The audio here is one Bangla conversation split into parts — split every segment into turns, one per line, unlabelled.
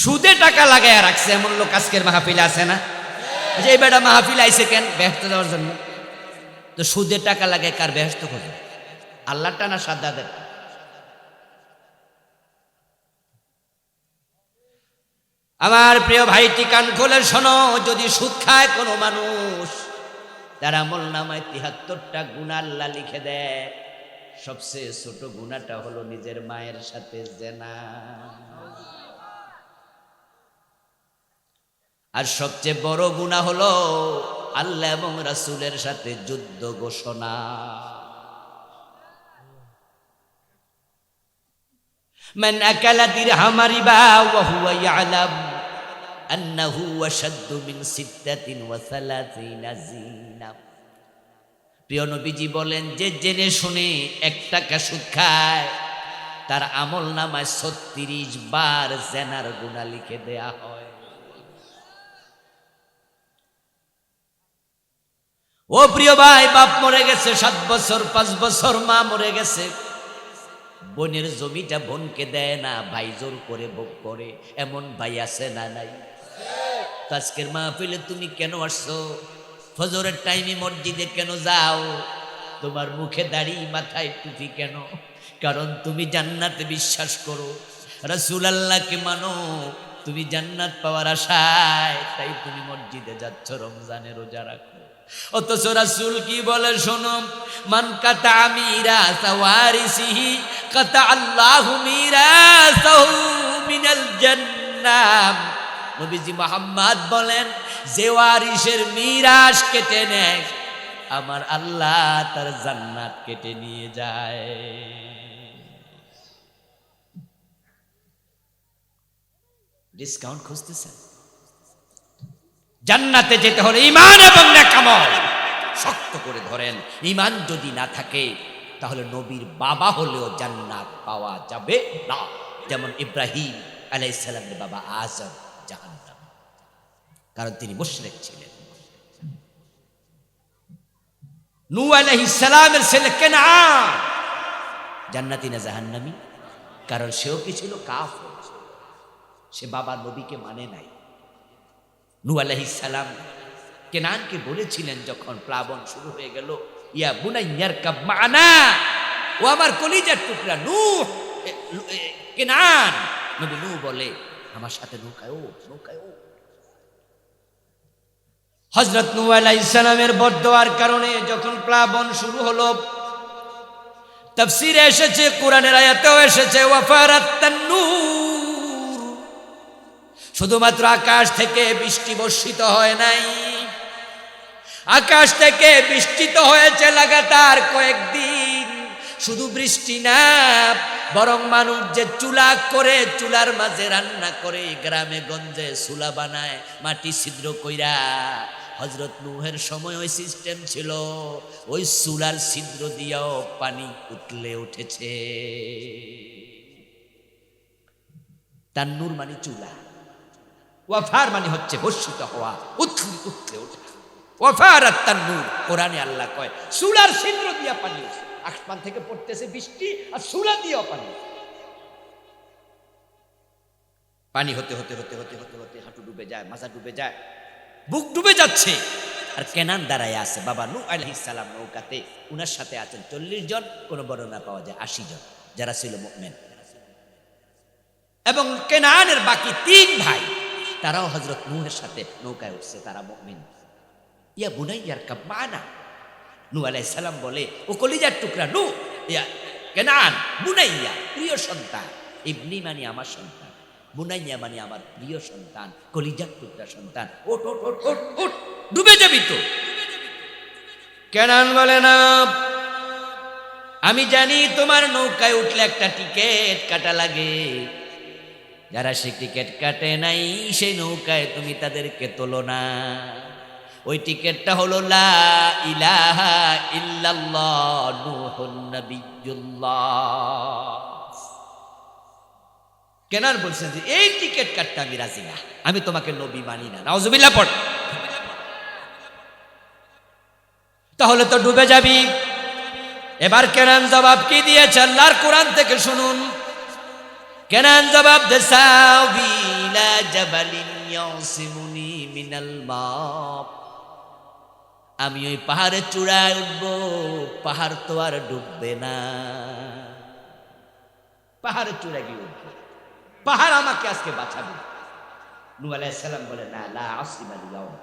সুদে টাকা লাগাইয়া রাখছে এমন লোক আজকের মাহফিলে আছে না? যে এই বেটা মাহফিল আইছে কেন? বেহেশতে যাওয়ার জন্য। তো সুদে টাকা লাগায় কার বেহেশত খোঁজে? আল্লাহটা না সাদ্দাদের? আমার প্রিয় ভাইটি কান খোলে শোনো, যদি সুদ খায় কোনো মানুষ, তার আমল নামায় ৭৩টা গুনাহ আল্লাহ লিখে দেয়। সবচেয়ে ছোট গুনাহটা হলো নিজের মায়ের সাথে জিনা, আর সবচেয়ে বড় গুনাহ হলো আল্লাহ এবং রাসূলের সাথে যুদ্ধ ঘোষণা। মান আকালা দিরহাম রিবা ওয়া হুয়া ইয়ালাম আন্নাহু আশাদ্দু মিন 36 জিনা। প্রিয় নবীজি বলেন, যে জেনে শুনে 1 টাকা সুদ খায় তার আমল নামায় 36 বার জিনার গুনাহ লিখে দেয়া হয়। ও প্রিয় ভাই, বাপ মরে গেছে 7 বছর, 5 বছর মা মরে গেছে, বোনের জমিটা বোনকে দেয় না, ভাই জোর করে ভোগ করে, এমন ভাই আছে না নাই? আজকের মাহফিলে তুমি কেন আসছো? ফজরের টাইমে মসজিদে কেন যাও? তোমার মুখে দাড়ি, মাথায় টুপি কেন? কারণ তুমি জান্নাতে বিশ্বাস করো, রাসূলুল্লাহকে মানো, তুমি জান্নাত পাওয়ার আশায় তাই তুমি মসজিদে যাচ্ছ, রমজানে রোজা রাখো। অথচ রাসূল কি বলে শোনো, মান কাতা মিরাসা ওয়ারিসিহি কাতা আল্লাহু মিরাসাহু মিনাল জান্নাহ। নবীজি মুহাম্মদ বলেন, যে ওয়ারিসের মিরাস কেটে নেয় আমার আল্লাহ তার জান্নাত কেটে নিয়ে যায়। ডিসকাউন্ট খুঁজতেছেন? জান্নাতে যেতে হলে ঈমান এবং নেক আমল শক্ত করে ধরেন। ঈমান যদি না থাকে তাহলে নবীর বাবা হলেও জান্নাত পাওয়া যাবে না। যেমন ইব্রাহিম আলাইহিস সালামের বাবা আজর জাহান্নামে, কারণ তিনি মুশরিক ছিলেন। নূহ আলাইহিস সালামের ছেলে কেনান জান্নাতি না জাহান্নামী? কারণ সেও কি ছিল? কাফের। সে বাবা নবীকে মানে নাই। নূহ আলাইহিস সালাম কেনানকে বলেছিলেন যখন প্লাবন শুরু হয়ে গেল, ইয়া বুনাইয়ারকাব মা'না, ও আমার কলিজার টুকরা নূহ, কেনান। নবী নূহ বলে, আমার সাথে নৌকায় ও, নৌকায় ও। হযরত নূহ আলাইহিস সালামের বদদোয়ার কারণে যখন প্লাবন শুরু হলো, তাফসীরে এসেছে, কোরআনের আয়াতেও এসেছে, ওয়াফারাত তান্নুর, শুধুমাত্র আকাশ থেকে বৃষ্টি বর্ষিত হয় নাই, আকাশ থেকে বৃষ্টিত হয়েছে লাগাতার কয়েকদিন। শুধু বৃষ্টি না, বরং মানুষ যে চুলা করে, চুলার মাঝে রান্না করে, গ্রামে গঞ্জে চুলা বানায় মাটি ছিদ্র কইরা, হযরত নূহের সময় ওই সিস্টেম ছিল, ওই চুলার ছিদ্র দিয়েও পানি উতলে উঠেছে। তান্নুর মানে চুলা, ওয়াফার মানে হচ্ছে বর্ষিত হওয়া, উতলে উঠে। ওয়াফারাত তান্নুর, কোরআনে আল্লাহ কয় চুলার ছিদ্র দিয়া পানি, আসমান থেকে পড়তেছে বৃষ্টি আর চুলা দিয়েও পানি। পানি হতে হতে হতে হতে হতে হতে হাঁটু ডুবে যায়, মাথা ডুবে যায়, বুক ডুবে যাচ্ছে। আর কেনান দাঁড়ায় আছে, বাবা নূহ আলাইহিস সালাম নৌকাতে, উনার সাথে আছেন 40 জন, কোন বর্ণনা পাওয়া যায় 80 জন, যারা ছিল মুমিন। এবং কেনানের বাকি 3 ভাই, তারাও হযরত নূহের সাথে নৌকায় উঠছে, তারা মুমিন। ইয়া বুনাইয়ারকাব মা'না, নূহ আলাইহিস সালাম বলে, ও কলিজার টুকরা নূহ, ইয়া কেনান, বুনাইয়া প্রিয় সন্তান, ইবনি মানে আমার সন্তান, বুনাইয়া মানে আমার প্রিয় সন্তান, কলিজার টুকরা সন্তান, ওঠ ওঠ ওঠ ওঠ ওঠ, ডুবে যাবি তো। কেনান বলে, না, আমি জানি তোমার নৌকায় উঠলে একটা টিকিট কাটা লাগে, যারা সে টিকিট কাটে নাই সেই নৌকায় তুমি তাদেরকে তোলো না। ওই টিকিটটা হলো লা ইলাহা ইল্লাল্লাহ নূহুন নবিয়্যুল্লাহ। কেনার বলছেন যে এই টিকিট কাটতে আমি রাজি না, আমি তোমাকে নবী মানি না। নাউজুবিল্লাহ পড়। তাহলে তো ডুবে যাবি। এবার কেনান জবাব কি দিয়েছে আল্লাহর কোরআন থেকে শুনুন। কেনান জবাব দেয়, সাউবি লা জাবালিন ইয়াসিমুনি মিনাল মা, আমি ওই পাহাড়ের চূড়ায় উঠব, পাহাড় তো আর ডুববে না। পাহাড়ের চূড়ায় গিয়ে উঠব, পাহাড় আমাকে আজকে বাঁচাবে। নূহ আলাইহিস সালাম বলে, না লা আসিমাল ইয়াউম,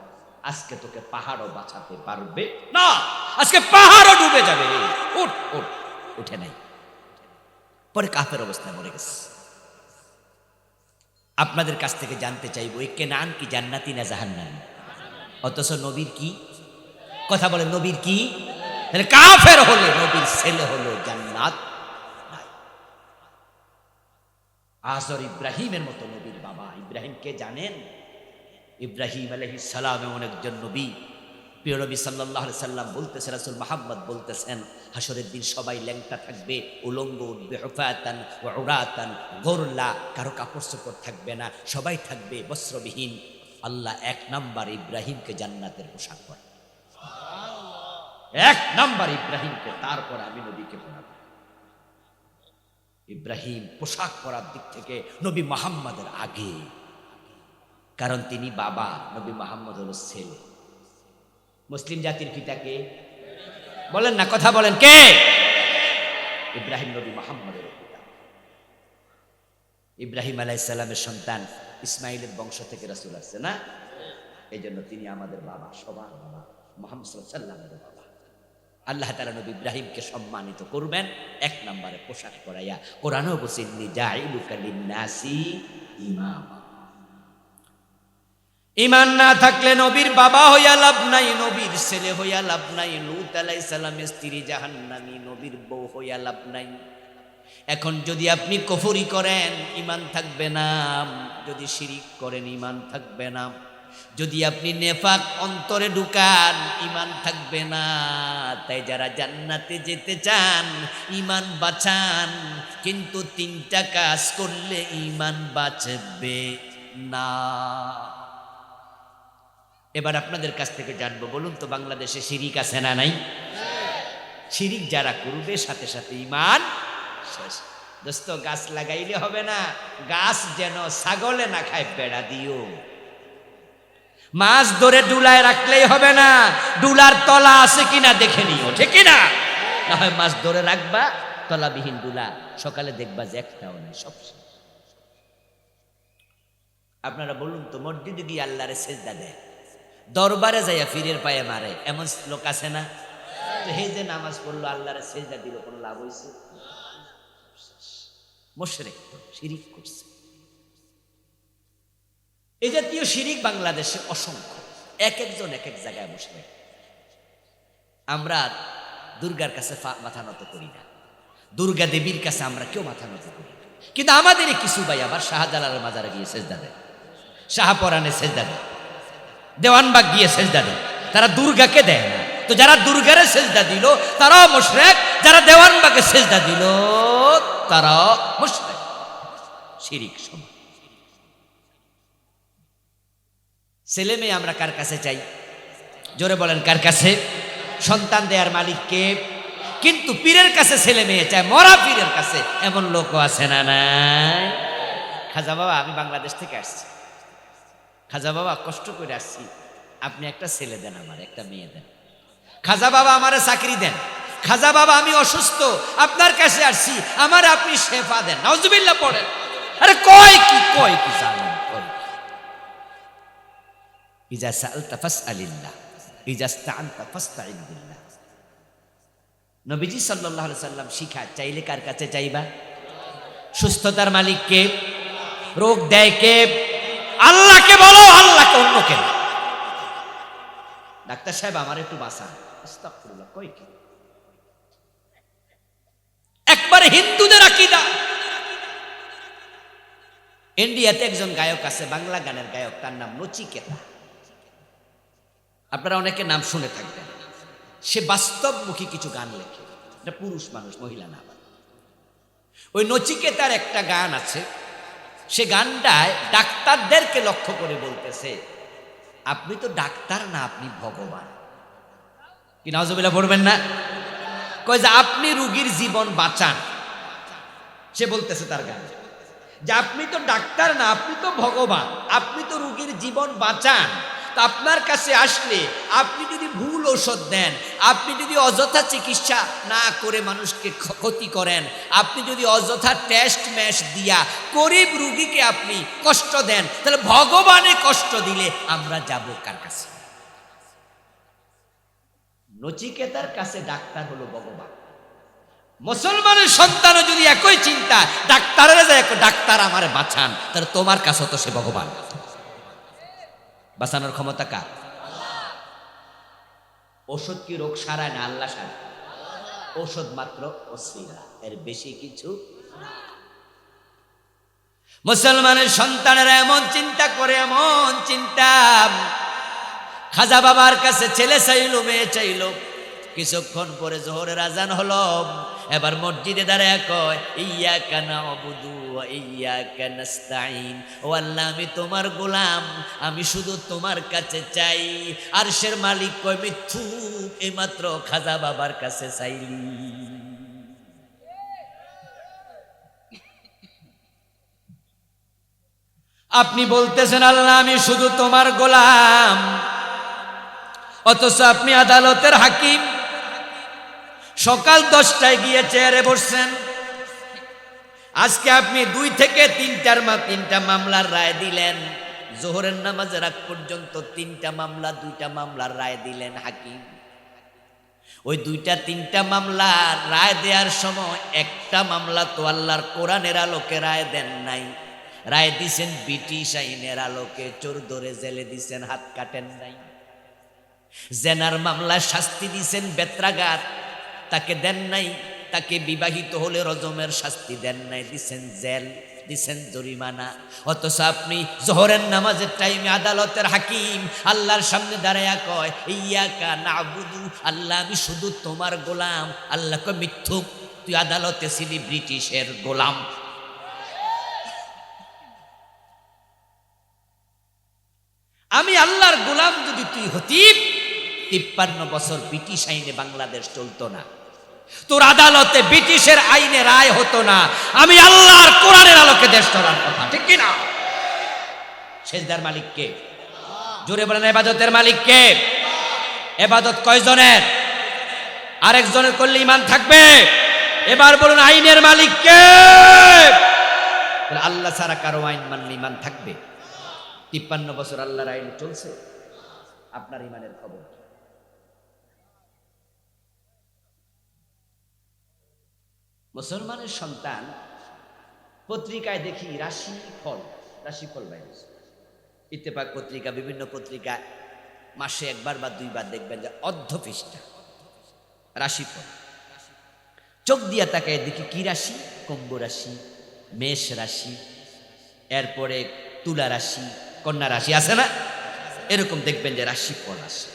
আজকে তোকে পাহাড়ও বাঁচাতে পারবে না, আজকে পাহাড়ও ডুবে যাবে। উঠ উঠ, উঠে নাই। পরে কাফের অবস্থায় মরে গেছে। আপনাদের কাছ থেকে জানতে চাইব, এই কেনান কি জান্নাতি না জাহান্নামী? অথচ নবীর কি কথা বলে, নবীর কি? কাফের হলে, নবীর ছেলে হলো জান্নাত নাই। আজর ইব্রাহিমের মতো নবীর বাবা। ইব্রাহিম কে জানেন? ইব্রাহিম আলাইহিস সালাম এমন একজন নবী, প্রিয় নবী সাল্লাল্লাহু আলাইহি সাল্লাম বলতেছেন, রাসূল মুহাম্মদ বলতেছেন, হাসরের দিন সবাই ল্যাংটা থাকবে, উলঙ্গ উঠবে, হুফাতান ওয়া উরাতান, গোরলা, কারো কাপড় চোপড় থাকবে না, সবাই থাকবে বস্ত্রবিহীন। আল্লাহ এক নাম্বার ইব্রাহিমকে জান্নাতের পোশাক পরাবে, এক নাম্বার ইব্রাহিমকে, তারপর আমি নবীকে পরাবো। ইব্রাহিম পোশাক পরার দিক থেকে নবী মুহাম্মদের আগে, কারণ তিনি বাবা, নবী মুহাম্মদ হলো ছেলে। মুসলিম জাতির পিতাকে বলেন না, কথা বলেন, কে? ইব্রাহিম নবী মুহাম্মদের পিতা। ইব্রাহিম আলাইহিস সালামের সন্তান ইসমাইলের বংশ থেকে রাসূল আসছে না, এই জন্য তিনি আমাদের বাবা, সবার বাবা, মুহাম্মদ সাল্লাল্লাহু আলাইহি ওয়াসাল্লামের বাবা। আল্লাহ তাআলা নবী ইব্রাহিমকে সম্মানিত করবেন এক নম্বরে পোশাক পরাইয়া। কোরআনও বলছে, ইন্নী জাইলুকা লিন-নাসি ইমামা। ঈমান না থাকলে নবীর বাবা হইয়া লাভ নাই, নবীর ছেলে হইয়া লাভ নাই। লূত আলাইহিস সালামের স্ত্রী জাহান্নামী, নবীর বউ হইয়া লাভ নাই। এখন যদি আপনি কুফরি করেন, ঈমান থাকবে না। যদি শিরিক করেন, ঈমান থাকবে না। যদি আপনি নেফাক অন্তরে ঢুকান, ঈমান থাকবে না। তাই যারা জান্নাতে যেতে চান, ঈমান বাঁচান, কিন্তু তিনটা কাজ করলে ঈমান বাঁচবে না। এবার আপনাদের কাছ থেকে জানবো, বলুন তো বাংলাদেশে শিরিক আছে না নাই? শিরিক যারা করবে, সাথে সাথে ঈমান শেষ। দোস্ত, গাছ লাগাইলে হবে না, গাছ যেন ছাগলে না খায়, বেড়া দিও। মাছ ধরে ডুলায় রাখলেই হবে না, ডুলার তলা আছে কিনা দেখে নিও, ঠিক কিনা? না হয় মাছ ধরে রাখবা, তলাবিহীন ডুলা, সকালে দেখবা যে একটাও নেই, সব শেষ। আপনারা বলুন তো, মসজিদে গিয়ে আল্লাহরে সেজদা দেয়, দরবারে যাইয়া ফিরের পায়ে মারে, এমন লোক আছে না? তো এই যে নামাজ পড়লো, আল্লাহরে সেজদা দিল, কোনো লাভ হয়েছে? মুশরিক, শিরিক করছে। এই জাতীয় শিরিক বাংলাদেশে অসংখ্য, এক একজন এক এক জায়গায় মুশরিক। আমরা দুর্গার কাছে মাথা নত করি না, দুর্গা দেবীর কাছে আমরা কেউ মাথা নত করি না, কিন্তু আমাদের কিছু ভাই আবার শাহজালালের মাজারে গিয়ে সেজদা দেয়, শাহপরানে সেজদা দেয়, দেওয়ানবাগ গিয়ে সেজদা দেয়। তারা দুর্গাকে দেয় না। তো যারা দুর্গারে সেজদা দিল তারাও মুশরিক, যারা দেওয়ানবাগে সেজদা দিল তারাও মুশরিক। শিরিক সব। ছেলে মেয়ে আমরা কার কাছে চাই? জোরে বলেন, কার কাছে? সন্তান দেয়ার মালিক কে? কিন্তু পীরের কাছে ছেলে মেয়ে চায়, মরা পীরের কাছে। এমন লোকও আছে না নাই? খাজা বাবা, আমি বাংলাদেশ থেকে আসছি, খাজা বাবা কষ্ট করে আসছি, আপনি একটা ছেলে দেন, আমার একটা মেয়ে দেন। খাজা বাবা আমারে চাকরি দেন। খাজা বাবা আমি অসুস্থ, আপনার কাছে আসছি, আমার আপনি শেফা দেন। নাউজুবিল্লাহ পড়েন। আরে কয় কি জানেন? ইজা সাআলতা ফাসআলিল্লাহ, ইজা ইসতাআনতা ফাসতাইন বিল্লাহ। নবীজি সাল্লাল্লাহু আলাইহি সাল্লাম শিখায়, চাইলে কার কাছে চাইবা? সুস্থতার মালিক কে? রোগ দেয় কে? আল্লাহকে বলো, আল্লাহকে, অন্য কেন? ডাক্তার সাহেব আমার একটু বাঁচান, আস্তাগফিরুল্লাহ, কই কি? একবারে হিন্দুদের আকীদা। ইন্ডিয়াতে একজন গায়ক আছে, বাংলা গানের গায়ক, তার নাম নচিকেতা। আপনারা অনেকে নাম শুনে থাকবেন। সে বাস্তবমুখী কিছু গান লেখে, এটা পুরুষ মানুষ, মহিলা না। ওই নচিকেতার একটা গান আছে, সে গানটায় ডাক্তারদেরকে লক্ষ্য করে বলতেছে, আপনি তো ডাক্তার না, আপনি ভগবান। কি নাউজুবিল্লাহ পড়বেন না? কয় যে আপনি রুগীর জীবন বাঁচান। সে বলতেছে তার গান, যে আপনি তো ডাক্তার না, আপনি তো ভগবান, আপনি তো রোগীর জীবন বাঁচান। তা আপনার কাছে আসলে আপনি যদি ভুল ঔষধ দেন, আপনি যদি অযথা চিকিৎসা না করে মানুষকে ক্ষতি করেন, আপনি যদি অযথা টেস্ট ম্যাশ দিয়া গরিব রুগীকে আপনি কষ্ট দেন, তাহলে ভগবানে কষ্ট দিলে আমরা যাব কার কাছে? নচিকেতার কাছে ডাক্তার হলো ভগবান। মুসলমানের সন্তানও যদি একই চিন্তা, ডাক্তারের যায় ডাক্তার আমারে বাঁচান, তাহলে তোমার কাছে তো সে ভগবান। বাঁচানোর ক্ষমতা কার? ওষুধ কি রোগ সারায় না? আল্লাহ সারায়। ওষুধ মাত্র ওসিলা, এর বেশি কিছু না। মুসলমানের সন্তানেরা এমন চিন্তা করে, এমন চিন্তা। খাজা বাবার কাছে ছেলে চাইলো, মেয়ে চাইলো। কিছুক্ষণ পরে জোহরের আজান হলো। এবার মসজিদে দাঁড়ায় কয়, ইয়্যাকা না'বুদু ওয়া ইয়্যাকা নাস্তাঈন। ও আল্লাহ, আমি তোমার গোলাম, আমি শুধু তোমার কাছে চাই। আরশের মালিক কয়, মিথ্যুক, এইমাত্র খাজা বাবার কাছে চাইলি। আপনি বলতেছেন আল্লাহ আমি শুধু তোমার গোলাম, অথচ আপনি আদালতের হাকিম। সকাল 10টায় গিয়ে চেয়ারে বসছেন, আজকে আপনি 2 থেকে 3টা মামলার রায় দিলেন। জোহরের নামাজের আগ পর্যন্ত 3টা মামলা, 2টা মামলার রায় দিলেন হাকিম। ওই 2-3টা মামলার রায় দেওয়ার সময় একটা মামলা তো আল্লাহর কোরআনের আলোকে রায় দেন নাই, রায় দিছেন ব্রিটিশ আইনের আলোকে। চোর ধরে জেলে দিছেন, হাত কাটেন নাই। জেনার মামলা শাস্তি দিছেন বেত্রাঘাত, তাকে দেন নাই। তাকে বিবাহিত হলে রজমের শাস্তি দেন নাই, দিছেন জেল, দিছেন জরিমানা। অথচ আপনি জোহরের নামাজের টাইমে আদালতের হাকিম আল্লাহর সামনে দাঁড়ায়া কয়, ইয়্যাকা না'বুদু, আল্লাহ আমি শুধু তোমার গোলাম। আল্লাহ কয়, মিথ্যুক, তুই আদালতে ছিলি ব্রিটিশের গোলাম। আমি আল্লাহর গোলাম যদি তুই হতি, 53 বছর ব্রিটিশ আইনে বাংলাদেশ চলতো না, তোর আদালতে ব্রিটিশের আইনে রায় হতো না। আমি আল্লাহর কোরআনের আলোকে দেশ চলার কথা, ঠিক কি না? সেজদার মালিক কে? জোরে বলেন, ইবাদতের মালিক কে? ইবাদত কয়জনের? আরেকজনের করলে ঈমান থাকবে? এবার বলুন, আইনের মালিক কে? আল্লাহ ছাড়া কারো আইন মানলে ঈমান থাকবে? 53 বছর আল্লাহর আইন চলছে, আপনার ঈমানের খবর? মুসলমানের সন্তান পত্রিকায় দেখি রাশিফল বাইরে, ইত্তেফাক পত্রিকা, বিভিন্ন পত্রিকা মাসে 1বার বা 2বার দেখবেন যে অর্ধপৃষ্ঠা রাশিফল। চোখ দিয়া তাকায় দেখি কি রাশি? কুম্ভ রাশি, মেষ রাশি, এরপরে তুলা রাশি, কন্যা রাশি, আছে না? এরকম দেখবেন যে রাশিফল আসে।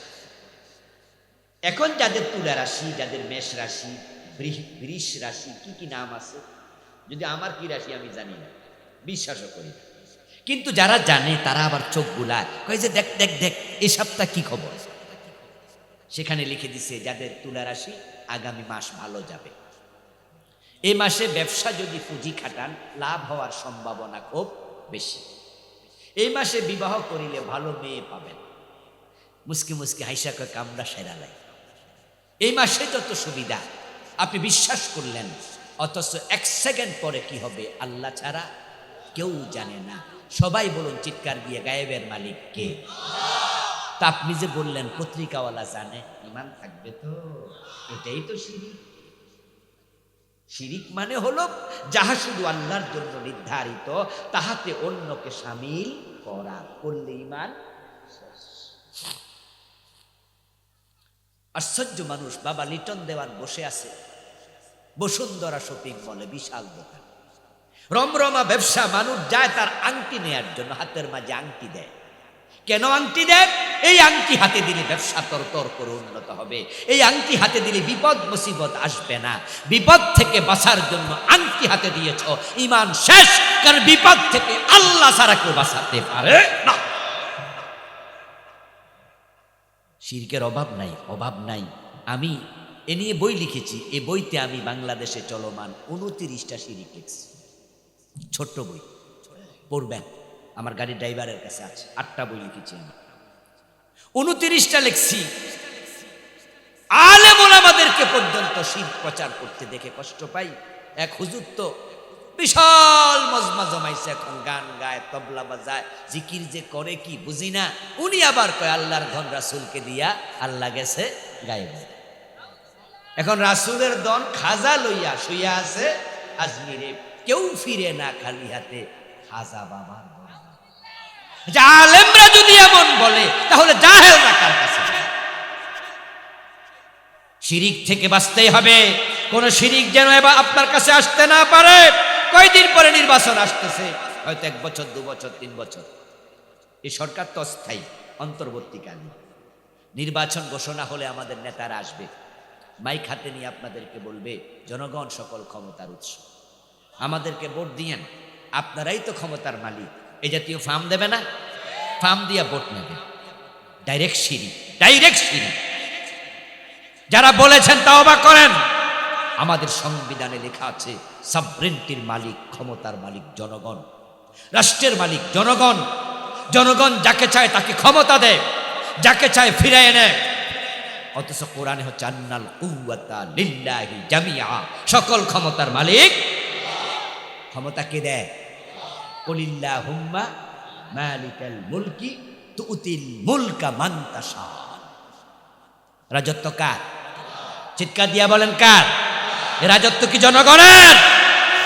এখন যাদের তুলা রাশি, যাদের মেষ রাশি, বৃষ রাশি, কি নাম আছে, যদি আমার কি রাশি আমি জানি না, বিশ্বাসও করি না, কিন্তু যারা জানে তারা আবার চোখ বুলায়, কয় যে দেখ দেখ দেখ এই সপ্তাহ কি খবর। সেখানে লিখে দিছে যাদের তুলা রাশি আগামী মাস ভালো যাবে। এই মাসে ব্যবসা যদি পুঁজি খাটান, লাভ হওয়ার সম্ভাবনা খুব বেশি। এই মাসে বিবাহ করিলে ভালো মেয়ে পাবেন। মুসকি মুসকি হাইসা কয় কামড়া সেরা লাই। এই মাসে যত সুবিধা, আপনি বিশ্বাস করলেন, অথচ 1 সেকেন্ড পরে কি হবে আল্লাহ ছাড়া কেউ জানে না। সবাই বলুন চিৎকার দিয়ে, গায়েবের মালিক কে? তা আপনি যে বললেন পত্রিকাওয়ালা জানে, ঈমান থাকবে তো? এটাই তো শিরিক। শিরিক মানে হলো যাহা শুধু আল্লাহর জন্য নির্ধারিত, তাহাতে অন্যকে শামিল করা, করলে ঈমান। আশ্চর্য মানুষ। বাবা লিটন দেওয়ান বসে আছে বসুন্ধরা শপিং মলে, বিশাল দোকান, রমরমা ব্যবসা। মানুষ যায় তার আংটি নেয়ার জন্য, হাতের মাঝে আংটি দেয়। কেন আংটি দেয়? এই আংটি হাতে দিলে ব্যবসা তর করে উন্নত হবে, এই আংটি হাতে দিলে বিপদ মুসিবত আসবে না। বিপদ থেকে বাঁচার জন্য আংটি হাতে দিয়েছ, ঈমান শেষ। কারণ বিপদ থেকে আল্লাহ ছাড়া কেউ বাঁচাতে পারে না। শিরকের অভাব নাই। আমি এ নিয়ে বই লিখেছি, এই বইতে আমি বাংলাদেশে চলমান 29টা শিরিক লিখছি, ছোট্ট বই। পড়বেন, আমার গাড়ির ড্রাইভারের কাছে আছে, 8টা বই লিখেছি আমি, 29টা লিখছি। আলেম ওলামাদেরকে পর্যন্ত শিব প্রচার করতে দেখে কষ্ট পাই। এক হুজুর তো বিশাল মজমা জমাইছে, এখন গান গায়, তবলা বাজায়, জিকির যে করে কি বুঝি না। উনি আবার কয় আল্লাহর ধন রাসূলকে দিয়া আল্লাহ গেছে গায়েব। এখন রাসূলের ধন খাজা লইয়া শুইয়া আছে আজমিরে, কেউ ফিরে না খালি হাতে, খাজা বাবার দরবার। আলেমরা যদি এমন বলে তাহলে জাহেলরা কার কাছে? শিরিক থেকে বাঁচতেই হবে। কোন শিরিক যেন এবার আপনার কাছে আসতে না পারে। কয়দিন পরে নির্বাচন আসতেছে, হয়তো 1 বছর 2 বছর 3 বছর। এই সরকার তো অস্থায়ী, অন্তর্বর্তীকালীন। নির্বাচন ঘোষণা হলে আমাদের নেতারা আসবে, মাইক হাতে নিয়ে আপনাদেরকে বলবে জনগণ সকল ক্ষমতার উৎস, আমাদেরকে ভোট দিয়েন, আপনারাই তো ক্ষমতার মালিক। এই জাতীয় ফার্ম দেবে না, ফার্ম দিয়া ভোট নেবে। ডাইরেক্ট শিরিক, ডাইরেক্ট শিরিক। যারা বলেছেন তাওবা করেন। আমাদের সংবিধানে লেখা আছে সাবরেন্টির মালিক, ক্ষমতার মালিক জনগণ, রাষ্ট্রের মালিক জনগণ। জনগণ যাকে চায় তাকে ক্ষমতা দেয়, যাকে চায় ফিরিয়ে নেয়। অথচ কোরআনে হচ্ছে আন্নাল কুওয়াতা লিল্লাহি জামিআ, সকল ক্ষমতার মালিক। ক্ষমতা কে দেয়? কুলিল্লাহুম্মা মালিকাল মুলকি তুতিল মুলকা মান তাশা। রাজত্ব কার? চিৎকার দিয়া বলেন কার? এ রাজত্ব কি জনগণের?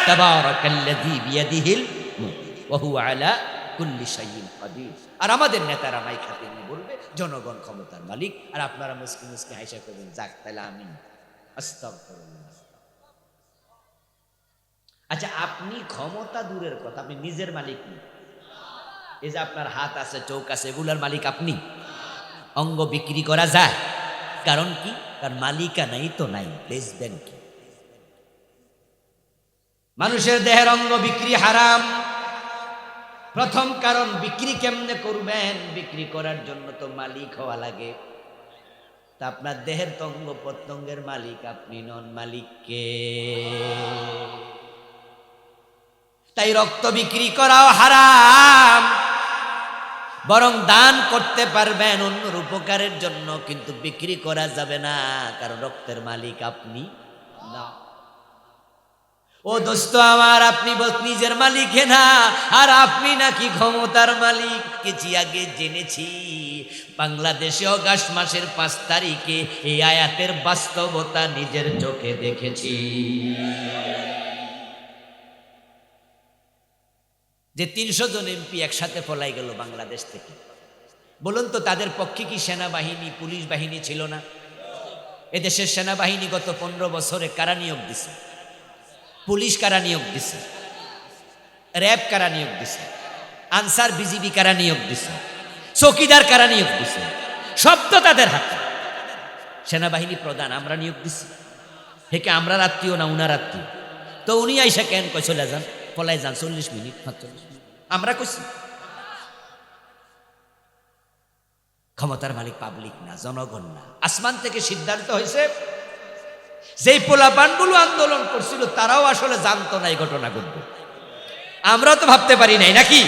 তাবারাকাল্লাযী বিয়াদিহিল মুলক ওয়া হুয়া আলা কুল্লি শাইইন কাদির। আর আমাদের নেতারা মাইক হাতে নিয়ে বলবে জনগণ ক্ষমতার মালিক, আর আপনারা মুস্কি মুস্কি হাসা করবেন যাক তাহলে আমিন, আস্তাগফিরুল্লাহ। আচ্ছা, আপনি ক্ষমতা দূরের কথা, আপনি নিজের মালিক নেই। এই যে আপনার হাত আছে, চোখ আছে, এগুলার মালিক আপনি। অঙ্গ বিক্রি করা যায়, কারণ কি? কারণ মালিকা নাই তো নাই, বেচবেন কি? মানুষের দেহের অঙ্গ বিক্রি হারাম। প্রথম কারণ, বিক্রি কেমনে করবেন? বিক্রি করার জন্য তো মালিক হওয়া লাগে। তা আপনার দেহের তো অঙ্গ প্রত্যঙ্গের মালিক আপনি নন, মালিক কে? তাই রক্ত বিক্রি করাও হারাম। বরং দান করতে পারবেন অন্যর উপকারের জন্য, কিন্তু বিক্রি করা যাবে না, কারণ রক্তের মালিক আপনি না। ও দোস্ত আমার, আপনি নিজের মালিক না, আর আপনি নাকি ক্ষমতার মালিক। কিছু আগে জেনেছি বাংলাদেশে অগাস্ট মাসের 5 তারিখে এই আয়াতের বাস্তবতা নিজের চোখে দেখেছি। যে 300 জন এমপি একসাথে পলাই গেল বাংলাদেশ থেকে। বলুন তো তাদের পক্ষে কি সেনাবাহিনী, পুলিশ বাহিনী ছিল না? এদেশের সেনাবাহিনী গত 15 বছরে কারা নিয়োগ দিছে? পুলিশ কারা নিয়োগ দিছে? র্যাব কারা নিয়োগ দিছে? আনসার বিজিবি কারা নিয়োগ দিছে? চৌকিদার কারা নিয়োগ দিছে? সব তো তাদের হাতে। সেনাবাহিনী প্রধান আমরা নিয়োগ দিছি। হেকে আমরা আত্মীয় না উনার আত্মীয়? তো উনি আইসা কেন কয় চলে যান, পলাই যান, 40 মিনিট 45 মিনিট আমরা কইছি। ক্ষমতার মালিক পাবলিক না, জনগণ না। আসমান থেকে সিদ্ধান্ত হয়েছে, যেই পোলাপানগুলো আন্দোলন করছিল তারাও আসলে জানতো না এই ঘটনা ঘটবে। আমরাও তো ভাবতে পারি নাই নাকি?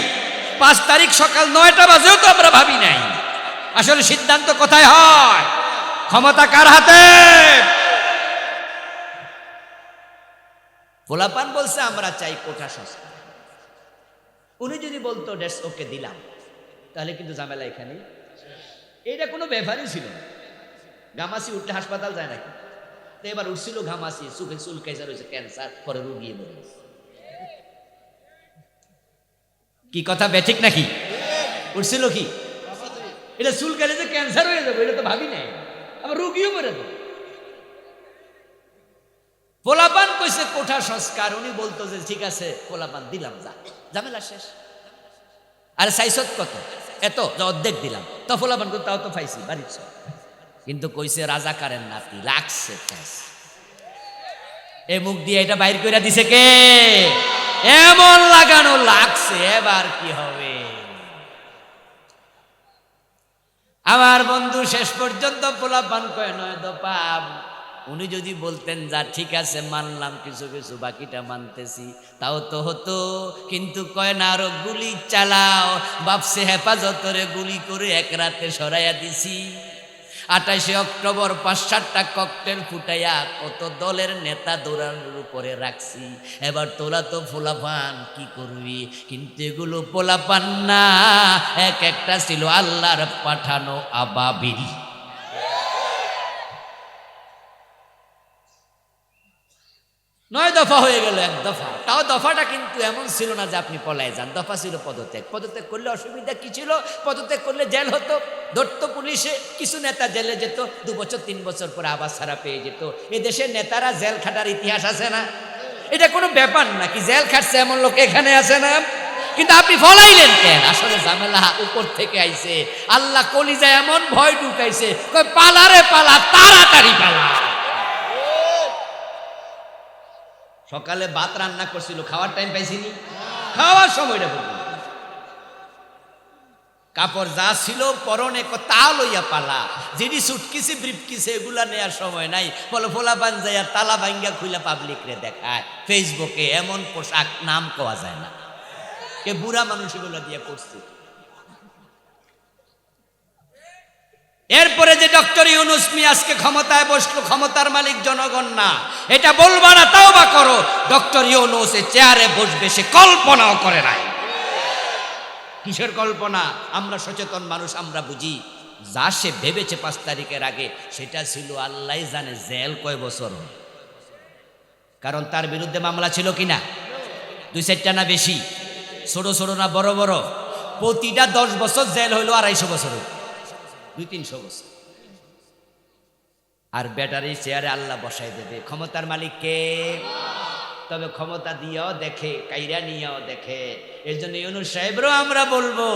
5 তারিখ সকাল 9টা বাজেও তো আমরা ভাবি নাই। আসলে সিদ্ধান্ত কোথায় হয়? ক্ষমতা কার হাতে? পোলাপান বলছে আমরা চাই কোটা সংস্কার। উনি যদি বলতো ডেটস ওকে দিলাম, তাহলে কিন্তু ঝামেলা এখানে। এইটা কোনো ব্যাপারই ছিল না। ঘামাসি উঠলে হাসপাতাল যায় নাকি? তো এবার উঠছিল ঘামাসি, চোখে চুল কাইসার হয়েছে, ক্যান্সার, পরে রুগিয়ে মরে গেছে। কি কথা বেঠিক নাকি? উঠছিল কি? এটা চুল কাইলে যে ক্যান্সার হয়ে যাবে এটা তো ভাবি নাই, আবার রুগিও মরে যাবে। পোলাপান কইছে কোঠা সংস্কার, উনি বলতো যে ঠিক আছে পোলাপান দিলাম, যা ঝামেলা শেষ। আরে সাইসত কত? এত, অর্ধেক দিলাম। তো পোলাপান তাও তো পাইছি বাড়ির সব। কিন্তু কইছে রাজাকারের নাতি, লাগছে এ মুখ দিয়ে এটা বাইর করে দিছে কে? এমন লাগানো লাগছে, এবার কি হবে? আমার বন্ধু শেষ পর্যন্ত পোলাপান কয় 9 দফা উনি যদি বলতেন যা ঠিক আছে মানলাম, কিছু কিছু বাকিটা মানতেছি, তাও তো হতো। কিন্তু কয় না, আরো গুলি চালাও। বাপসে হেফাজতরে গুলি করে এক রাতে সরাইয়া দিছি। 28 অক্টোবর 5-7টা ককটেল ফুটাইয়া কত দলের নেতা দৌড়ানোর উপরে রাখছি। এবার তোরা তো পোলাপান, কি করবি? কিন্তু এগুলো পোলাপান না, এক একটা ছিল আল্লাহর পাঠানো আবাবিল। নয় দফা হয়ে গেল, এক দফা। তাও দফাটা কিন্তু এমন ছিল না যে আপনি পলায় যান, দফা ছিল পদত্যাগ। পদত্যাগ করলে অসুবিধা কি ছিল? পদত্যাগ করলে জেল হতো, ধরতো পুলিশে, কিছু নেতা জেলে যেত, 2 বছর 3 বছর পরে আবার ছাড়া পেয়ে যেত। এ দেশের নেতারা জেল খাটার ইতিহাস আছে না? এটা কোনো ব্যাপার না, কি জেল খাটছে এমন লোক এখানে আছে না? কিন্তু আপনি ফলাইলেন কেন? আসলে ঝামেলা উপর থেকে আইছে। আল্লাহ কলিজায় এমন ভয় ঢুকাইছে, পালারে পালা, তাড়াতাড়ি পালা। সকালে ভাত রান্না করছিল, খাওয়ার টাইম পাইছিনি, খাওয়ার সময়টা বলল। কাপড় যা ছিল পরনে তা লইয়া পালা, যিনি সুটকিসি ব্রিফকিসে এগুলা নেওয়ার সময় নাই। বলো ফোলা বান যাইয়া তালা ভাঙ্গা খুইলা পাবলিক রে দেখায় ফেসবুকে, এমন পোশাক নাম কোয়া যায় না, কে বুড়া মানুষ এগুলা দিয়ে করছে। এরপরে যে ডক্টর ইউনূস মিয়া আজকে ক্ষমতায় বসলো, ক্ষমতার মালিক জনগণ না, এটা বলবা না, তাও বা করো। ডক্টর ইউনূস চেয়ারে বসবে সে কল্পনাও করে নাই। কিসের কল্পনা? আমরা সচেতন মানুষ, আমরা বুঝি। যা সে ভেবেছে 5 তারিখের আগে, সেটা ছিল আল্লাহ জানে জেল কয় বছর। কারণ তার বিরুদ্ধে মামলা ছিল কিনা, 2-4টা না বেশি, ছোট ছোট না বড় বড়, প্রতিটা 10 বছর জেল হইলো 250 বছর, 200-300 বছর। আর ব্যাটারি চেয়ারে আল্লাহ বসাই দেবে। ক্ষমতার মালিক কে? তবে ক্ষমতা দিয়েও দেখে, কাইরা নিয়েও দেখে। এর জন্য ইউনূস সাহেবরও আমরা বলবো,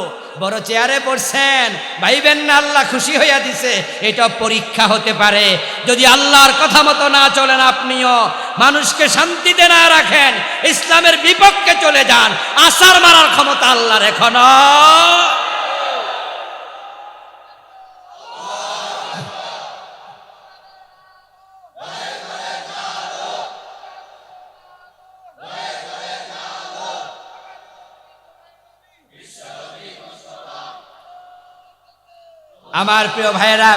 বড় চেয়ারে বসছেন, ভাইবেন না আল্লাহ খুশি হইয়া দিছে, এটা পরীক্ষা হতে পারে। যদি আল্লাহর কথা মতো না চলেন, আপনিও মানুষকে শান্তিতে না রাখেন, ইসলামের বিপক্ষে চলে যান, আসার মারার ক্ষমতা আল্লাহর এখনো। আমার প্রিয় ভাইয়েরা,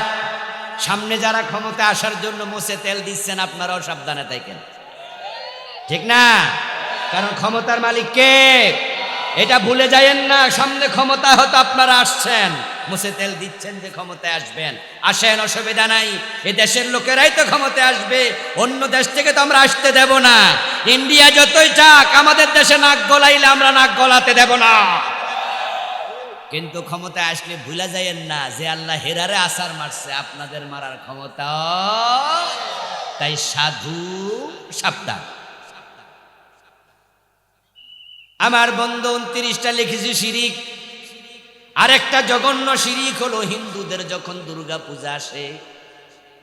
সামনে যারা ক্ষমতা আসার জন্য মুছে তেল দিচ্ছেন, আপনারাও সাবধানে থাকেন, ঠিক না? কারণ ক্ষমতার মালিক কে, এটা ভুলে যায়েন না। সামনে ক্ষমতা হয়তো আপনারা আসছেন, মুছে তেল দিচ্ছেন যে ক্ষমতায় আসবেন। আসেন, অসুবিধা নাই, এ দেশের লোকেরাই তো ক্ষমতায় আসবে, অন্য দেশ থেকে তো আমরা আসতে দেব না। ইন্ডিয়া যতই চাক আমাদের দেশে নাক গলাইলে আমরা নাক গলাতে দেব না। কিন্তু ক্ষমতায় আসলে ভুলা যায়েন না যে আল্লাহ হেরারে আসার মারছে, আপনাদের মারার ক্ষমতা। তাই সাধু সাবধান। আমার বন্ধু 29টা লিখেছি শিরিক। আরেকটা জঘন্য শিরিক হলো, হিন্দুদের যখন দুর্গা পূজা আসে,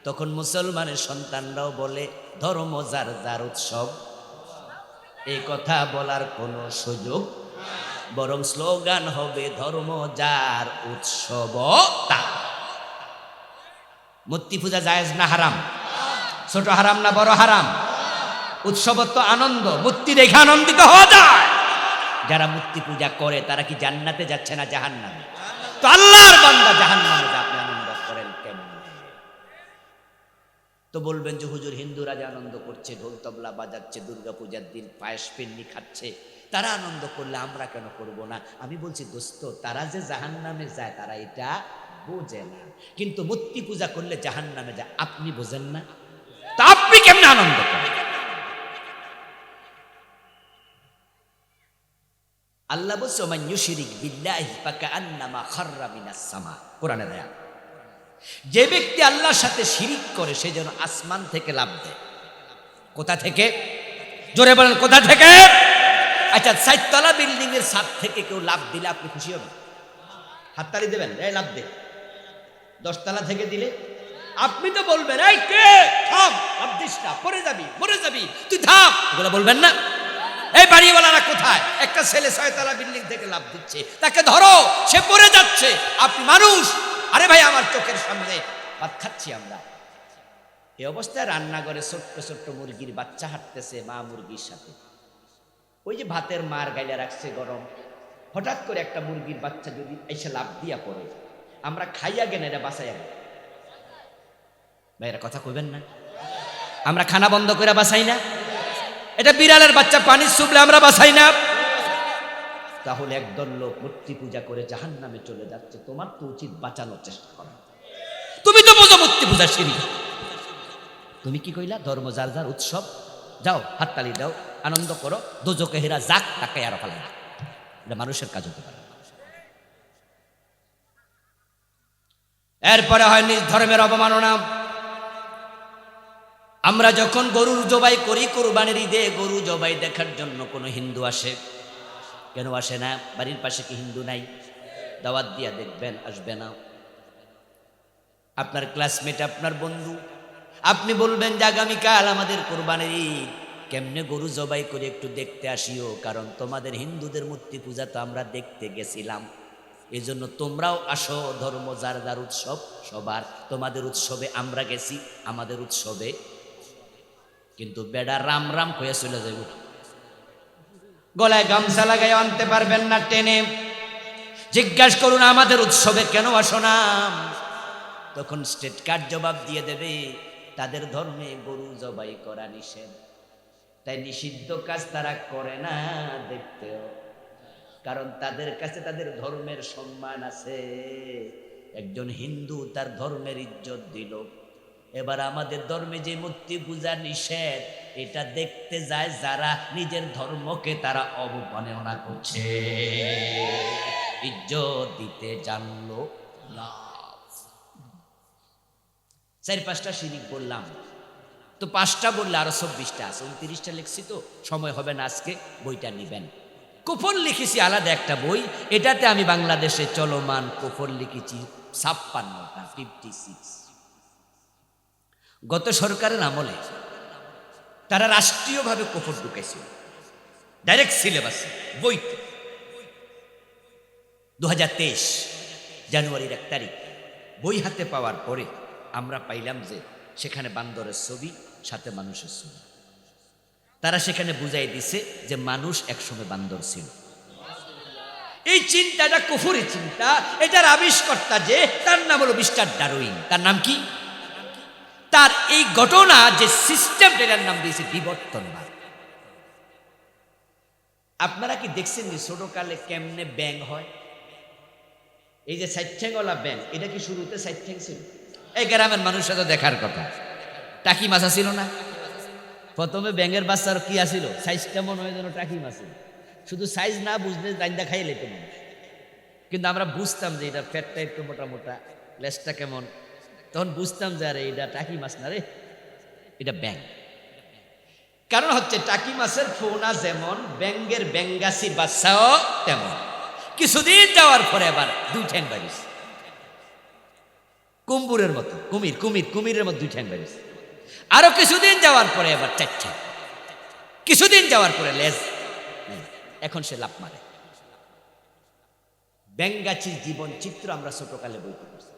তখন মুসলমানের সন্তানরাও বলে ধর্ম যার যার উৎসব। এই কথা বলার কোনো সুযোগ, বরং স্লোগান হবে ধর্ম যার উৎসব তার। মূর্তি পূজা জায়েজ না হারাম? ছোট হারাম না বড় হারাম? উৎসব তো আনন্দ, মূর্তি দেখে আনন্দিত হওয়া যায়। যারা মূর্তি পূজা করে তারা কি জান্নাতে যাচ্ছে না জাহান্নামে? তো আল্লাহর বান্দা জাহান্নামে যা, আপনি আনন্দ করেন কেমন? তো বলবেন যে হুজুর হিন্দুরা যে আনন্দ করছে, ঢোল তবলা বাজাচ্ছে, দুর্গা পূজার দিন পায়েস পেন্নি খাচ্ছে, তারা আনন্দ করলে আমরা কেন করব না? আমি বলছি দোস্ত, তারা যে জাহান্নামে যায় তারা এটা বোঝে না, কিন্তু মূর্তি পূজা করলে জাহান্নামে যায় আপনি বোঝেন না, তা আপনি কেমনে আনন্দ করেন? আল্লাহ বলছে ওমান ইউশরিক বিল্লাহি ফাকান্নামা খাররা মিনাস সামা, কোরআনের আয়াত। যে ব্যক্তি আল্লাহর সাথে শিরিক করে সে যেন আসমান থেকে লাফ দেয়। কোথা থেকে? জোরে বলেন, কোথা থেকে? আচ্ছা, 4তলা বিল্ডিং এর ছাদ থেকে কেউ লাফ দিলে আপনি খুশি হবেন? হাততালি দেবেন, এই লাফ দে। 10তলা থেকে দিলে আপনি তো বলবেন এই কে, থাম, লাফ দিস না, পড়ে যাবি, মরে যাবি, তুই থাম, এগুলো বলবেন না? এই বাড়িওয়ালারা কোথায়? একটা ছেলে 6তলা বিল্ডিং থেকে লাফ দিচ্ছে, তাকে ধরো, সে পড়ে যাচ্ছে, আপনি মানুষ, আরে ভাই আমার চোখের সামনে ভাত খাচ্ছি আমরা, এই অবস্থায় রান্নাঘরে ছোট্ট ছোট্ট মুরগির বাচ্চা হাঁটতেছে মা মুরগির সাথে। ওই যে ভাতের মার গাইলা রাখছে গরম, হঠাৎ করে একটা মুরগির বাচ্চা যদি এসে লাভ দিয়া পড়ে, আমরা খাইয়া গেলে এটা বাঁচাইয়া গেল। ভাইয়েরা কথা কইবেন না? আমরা খানা বন্ধ করে বাঁচাই না? এটা বিড়ালের বাচ্চা পানি চুবলে আমরা বাঁচাই না? তাহলে একদল লোক মূর্তি পূজা করে জাহান্নামে চলে যাচ্ছে, তোমার তো উচিত বাঁচানোর চেষ্টা করা। তুমি তো বোঝো মূর্তি পূজা শিরিক। তুমি কি কইলা? ধর্ম যার যার উৎসব, যাও হাততালি দাও, আনন্দ করো, দোজকে হেরা যাক, তাকে আরো ফেলা। এটা মানুষের কাজ হতে পারে। এরপরে হয় নিজ ধর্মের অবমাননা। আমরা যখন গরুর জবাই করি, কোরবানির ঈদে গরু জবাই দেখার জন্য কোনো হিন্দু আসে? কেন আসে না? বাড়ির পাশে কি হিন্দু নাই? দাওয়াত দিয়া দেখবেন, আসবে না। আপনার ক্লাসমেট, আপনার বন্ধু, আপনি বলবেন যে আগামীকাল আমাদের কোরবানির ঈদ, কেমনে গরু জবাই করে একটু দেখতে আসিও, কারণ তোমাদের হিন্দুদের মূর্তি পূজা তো আমরা দেখতে গেছিলাম, এই জন্য তোমরাও আসো। ধর্ম যার যার উৎসব সবার, তোমাদের উৎসবে আমরা গেছি, আমাদের উৎসবে। কিন্তু বেড়া রাম রাম হয়ে চলে যাইব, গলায় গামছা লাগাই আনতে পারবেন না টেনে। জিজ্ঞাসা করুন আমাদের উৎসবে কেন আসো না? তখন স্টেট কার্ড জবাব দিয়ে দেবে, তাদের ধর্মে গরু জবাই করা নিষেধ, তাই নিষিদ্ধ কাজ তারা করে না দেখতেও, কারণ তাদের কাছে তাদের ধর্মের সম্মান আছে। একজন হিন্দু তার ধর্মের ইজ্জত দিল। এবার আমাদের ধর্মে যে মূর্তি পূজা নিষেধ, এটা দেখতে যায় যারা নিজের ধর্মকে তারা অবমাননা করছে, ইজ্জত দিতে জানলো না। 4-5টা শিরিক বললাম, তো 5টা বললে আরো 26টা আছে, 29টা লিখছি, তো সময় হবে না আজকে, বইটা নিবেন। কুফর লিখেছি আলাদা একটা বই, এটাতে আমি বাংলাদেশে চলমান কুফর লিখেছি 56টা, 56। গত সরকারের আমলে তারা রাষ্ট্রীয়ভাবে কুফর ঢুকেছিল ডাইরেক্ট সিলেবাসে, বইতে। 2023 জানুয়ারির 1 তারিখ বই হাতে পাওয়ার পরে আমরা পাইলাম যে সেখানে বান্দরের ছবি, সাথে মানুষের ছবি। তারা সেখানে বুঝাই দিছে যে মানুষ একসময় বান্দর ছিল। এই চিন্তাটা কুফরি চিন্তা। এটার আবিষ্কর্তা যে, তার নাম হলো মিস্টার ডারউইন। তার নাম কি? তার এই ঘটনা যে সিস্টেম, এটার নাম দিয়েছে বিবর্তনবাদ। আপনারা কি দেখছেন যে ছোটকালে কেমনে ব্যাং হয়? এই যে 4 ঠ্যাংওয়ালা ব্যাং, এটা কি শুরুতে 4 ঠ্যাং ছিল? এই গ্রামের মানুষরা তো দেখার কথা, টাকি মাছ ছিল না? প্রথমে ব্যাঙের বাচ্চার কি আসিল, সাইজ কেমন হয় যেন টাকি মাছের, শুধু সাইজ না বুঝলে দাইন্দা খাই লেতো মানুষ। কিন্তু আমরা বুঝতাম যে এটা ফ্যাটটা একটু মোটা মোটা, লেজটা কেমন, তখন বুঝতাম যে আরে এটা টাকি মাছ না রে, এটা ব্যাং। কারণ হচ্ছে টাকি মাছের ফোনা যেমন, ব্যাঙ্গের ব্যাঙ্গাসির বাচ্চাও তেমন। কিছুদিন যাওয়ার পরে আবার 2 ঠ্যাং বাড়িস, কুম্বুরের মতো, কুমিরের মতো 2 ঠ্যাং বাড়িস। আরো কিছুদিন যাওয়ার পরে আবার 4 ঠ্যাং, কিছুদিন যাওয়ার পরে লেজ। এখন সে লাফ মারে। ব্যাঙ্গাচির জীবন চিত্র আমরা ছোটকালে বইতে পারছি।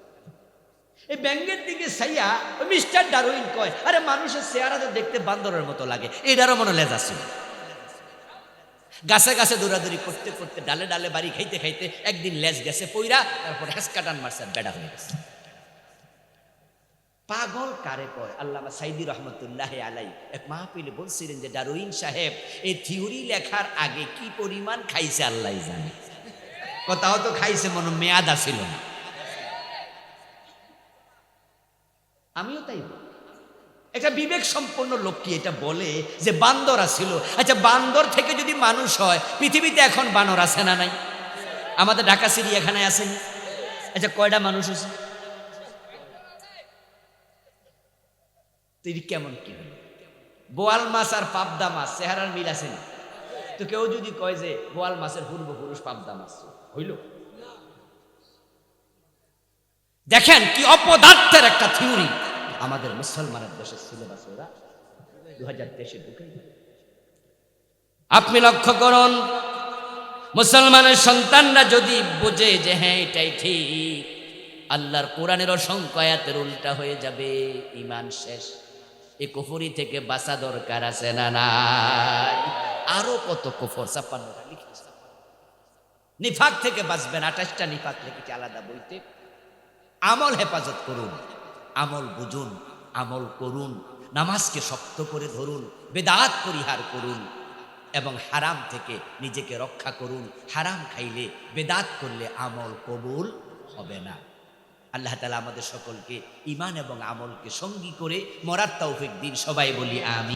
এই ব্যাঙ্গের দিকে সাইয়া মিস্টার ডারউইন কয়, আরে মানুষের চেহারা তো দেখতে বান্দরের মতো লাগে, এটারও মনে লেজ আছে। গাছে গাছে দৌড়াদৌড়ি করতে করতে, ডালে ডালে বাড়ি খাইতে খাইতে একদিন লেজ গেছে পইরা, তারপর হেসকাটান মারছে, বেড়া হয়ে গেছে। পাগল কারে কয়? আল্লামা সাইদি রহমতুল্লাহ আলাই এক মাহফিলে বলছিলেন যে ডারউইন সাহেব এই থিওরি লেখার আগে কি পরিমাণ খাইছে আল্লাহ জানে। কোথাও তো খাইছে, মনে মেয়াদ ছিল না। আমিও তাই বলি। একটা বিবেক সম্পন্ন লোক কি এটা বলে যে বান্দর ছিল? আচ্ছা, বান্দর থেকে যদি মানুষ হয়, পৃথিবীতে এখন বানর আছে না নাই? আমাদের ঢাকা চিড়িয়াখানায় আসেনি? আচ্ছা, কয়টা মানুষ আছে? কেমন কি হল? বোয়াল মাছ আর পাবদা মাছ চেহারার মিল আছে না? তো কেউ যদি কয় যে বোয়াল মাছের পূর্বপুরুষ পাবদা মাছ, হইল? দেখেন কি অপদার্থের একটা থিওরি আমাদের মুসলমানের দেশের সিলেবাস ওরা 2023 ঢুকে। আপনি লক্ষ্য করুন, মুসলমানের সন্তানরা যদি বোঝে যে হ্যাঁ এটাই ঠিক, আল্লাহর কোরআনের অসংখ্য আয়াতের উল্টা হয়ে যাবে, ঈমান শেষ। এই কুফরি থেকে বাঁচা দরকার আছে না নাই? আরো কত কুফর 56টা লিখেছে। নিফাক থেকে বাঁচবেন, 28টা নিফাক লিখেছে আলাদা বইতে। আমল হেফাজত করুন, আমল বুঝুন, আমল করুন, নামাজকে শক্ত করে ধরুন, বেদাত পরিহার করুন এবং হারাম থেকে নিজেকে রক্ষা করুন। হারাম খাইলে, বেদাত করলে আমল কবুল হবে না। আল্লাহ তাআলা আমাদের সকলকে ঈমান এবং আমলকে সঙ্গী করে মরার তৌফিক দিন। সবাই বলি আমিন।